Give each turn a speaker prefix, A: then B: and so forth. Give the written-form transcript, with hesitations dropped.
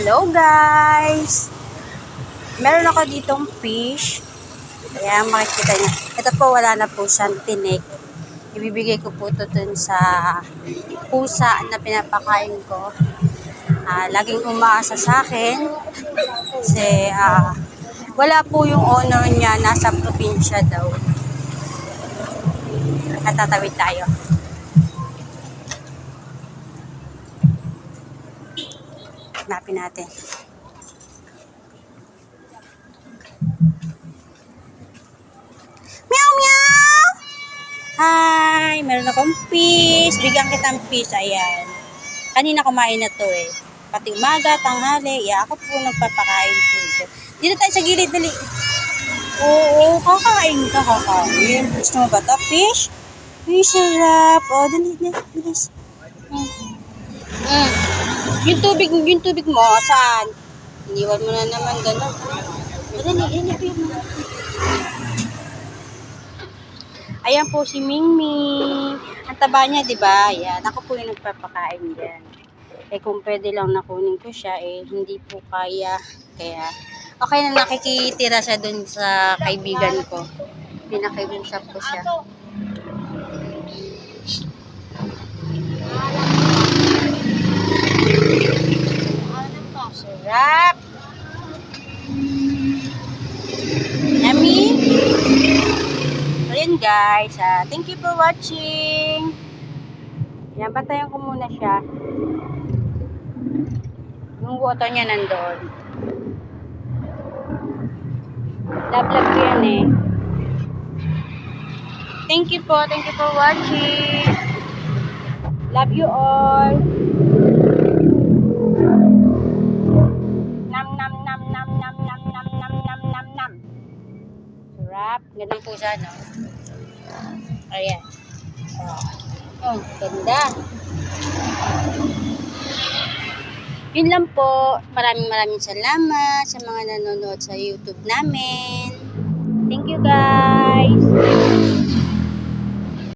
A: Hello guys! Meron ako ditong fish. Ayan, makikita niyo. Ito po, wala na po siyang tinik. Ibibigay ko po ito dun sa pusa na pinapakain ko. Laging umaasa sa akin. Kasi wala po yung owner niya. Nasa probinsya daw. At tatawid tayo. Hanapin natin. Meow meow! Hi! Meron akong fish. Bigyan kitang fish. Ayan. Kanina kumain na to eh. Pati umaga, tanghali. Ako po nagpapakain po ito. Dito tayo sa gilid. Dali. Oo, kakain ka. Kakain. Gusto mo ba ito? Fish? Fish sarap. O, dali. Bilis. Yung tubig mo, saan? Iniwan mo na naman gano'n. Dali. Ayan po si Mingming. Ang taba niya, di ba? Ayan. Ako po yung nagpapakain dyan. Eh kung pwede lang nakunin ko siya, eh hindi po kaya. Kaya, okay na nakikitira siya dun sa kaibigan ko. Pinakiusap ko siya. Sarap! Yummy! Ayan guys, thank you for watching. Yan, bantayan ko muna siya. Yung water niya nandoon. Love ko yan eh. Thank you for watching. Love you all. Nam. Sarap. Gandang pusa, no? Ayan. Oh, ganda. Yun lang po. Maraming salamat sa mga nanonood sa YouTube namin. Thank you guys.